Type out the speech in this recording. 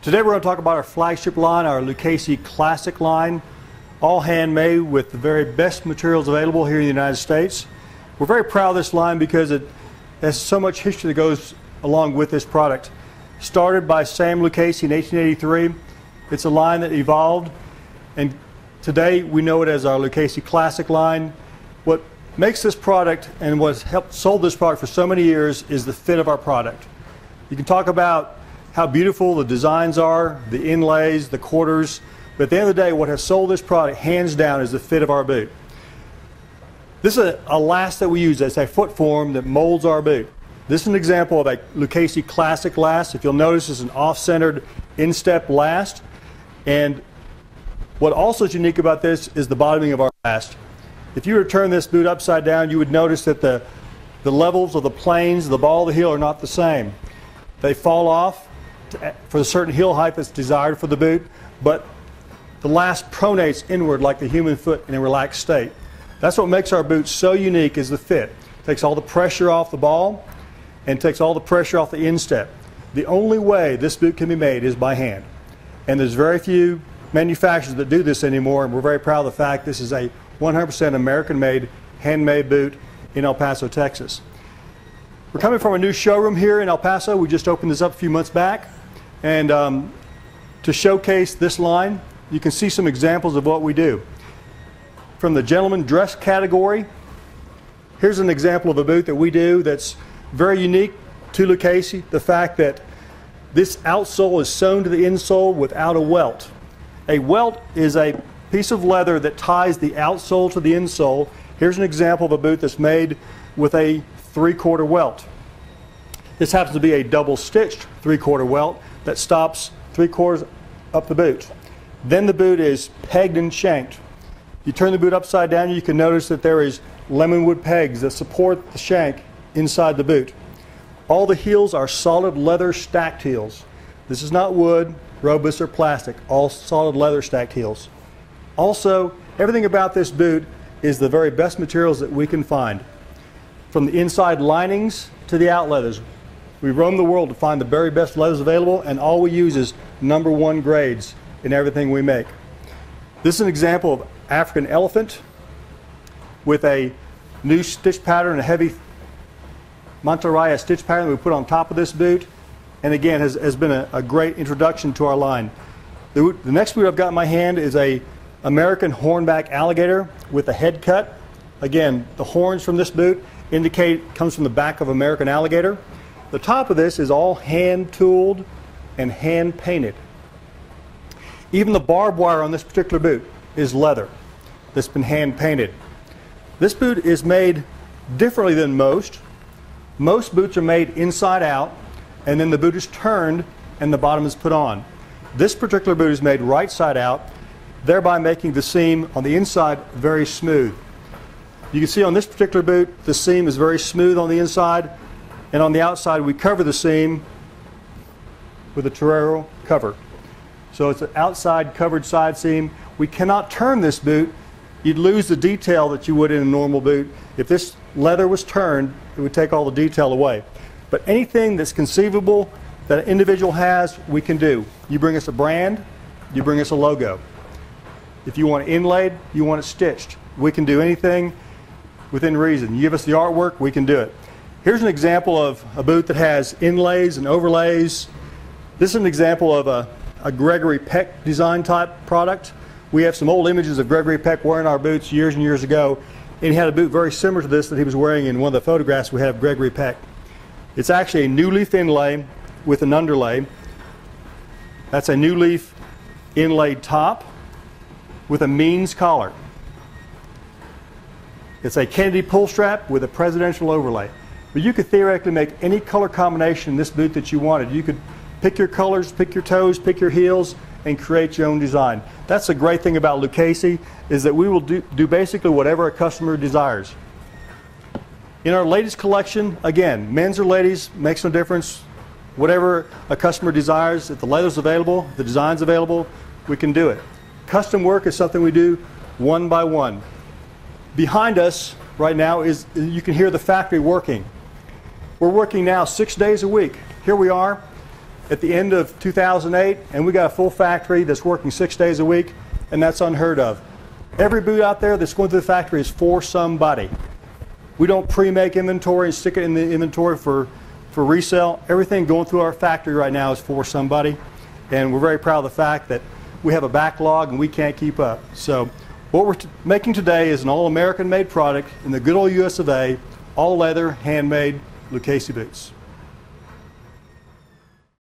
Today we're going to talk about our flagship line, our Lucchese Classic line, all handmade with the very best materials available here in the United States. We're very proud of this line because it has so much history that goes along with this product. Started by Sam Lucchese in 1883, it's a line that evolved, and today we know it as our Lucchese Classic line. What makes this product and what's helped sold this product for so many years is the fit of our product. You can talk about how beautiful the designs are, the inlays, the quarters, but at the end of the day, what has sold this product hands down is the fit of our boot. This is a last that we use. It's a foot form that molds our boot. This is an example of a Lucchese Classic last. If you'll notice, it's an off-centered instep last. And what also is unique about this is the bottoming of our last. If you were to turn this boot upside down, you would notice that the levels of the planes, the ball of the heel are not the same. They fall off for a certain heel height that's desired for the boot, but the last pronates inward like the human foot in a relaxed state. That's what makes our boot so unique, is the fit. It takes all the pressure off the ball and takes all the pressure off the instep. The only way this boot can be made is by hand. And there's very few manufacturers that do this anymore, and we're very proud of the fact this is a 100% American-made, handmade boot in El Paso, Texas. We're coming from a new showroom here in El Paso. We just opened this up a few months back. And to showcase this line, you can see some examples of what we do. From the gentleman dress category, here's an example of a boot that we do that's very unique to Lucchese. The fact that this outsole is sewn to the insole without a welt. A welt is a piece of leather that ties the outsole to the insole. Here's an example of a boot that's made with a 3/4 welt. This happens to be a double-stitched 3/4 welt that stops 3/4 up the boot. Then the boot is pegged and shanked. You turn the boot upside down, you can notice that there is lemonwood pegs that support the shank inside the boot. All the heels are solid leather stacked heels. This is not wood, robust, or plastic. All solid leather stacked heels. Also, everything about this boot is the very best materials that we can find. From the inside linings to the out leathers. We roam the world to find the very best leathers available, and all we use is #1 grades in everything we make. This is an example of African elephant with a new stitch pattern, a heavy Monterey stitch pattern that we put on top of this boot, and again has been a great introduction to our line. The next boot I've got in my hand is a American hornback alligator with a head cut. Again, the horns from this boot indicate comes from the back of American alligator. The top of this is all hand tooled and hand painted. Even the barbed wire on this particular boot is leather that's been hand painted. This boot is made differently than most. Most boots are made inside out, and then the boot is turned and the bottom is put on. This particular boot is made right side out, thereby making the seam on the inside very smooth. You can see on this particular boot, the seam is very smooth on the inside, and on the outside we cover the seam with a Torero cover. So it's an outside covered side seam. We cannot turn this boot. You'd lose the detail that you would in a normal boot. If this leather was turned, it would take all the detail away. But anything that's conceivable that an individual has, we can do. You bring us a brand, you bring us a logo. If you want it inlaid, you want it stitched. We can do anything within reason. You give us the artwork, we can do it. Here's an example of a boot that has inlays and overlays. This is an example of a Gregory Peck design type product. We have some old images of Gregory Peck wearing our boots years and years ago, and he had a boot very similar to this that he was wearing in one of the photographs we have of Gregory Peck. It's actually a new leaf inlay with an underlay. That's a new leaf inlaid top with a Means collar. It's a Kennedy pull strap with a presidential overlay. But you could theoretically make any color combination in this boot that you wanted. You could pick your colors, pick your toes, pick your heels, and create your own design. That's the great thing about Lucchese, is that we will do basically whatever a customer desires. In our latest collection, again, men's or ladies, makes no difference. Whatever a customer desires, if the leather's available, the design's available, we can do it. Custom work is something we do one by one. Behind us right now is, you can hear the factory working. We're working now 6 days a week. Here we are, at the end of 2008, and we got a full factory that's working 6 days a week, and that's unheard of. Every boot out there that's going through the factory is for somebody. We don't pre-make inventory and stick it in the inventory for resale. Everything going through our factory right now is for somebody, and we're very proud of the fact that we have a backlog and we can't keep up. So what we're making today is an all-American made product in the good old US of A, all leather, handmade Lucchese boots.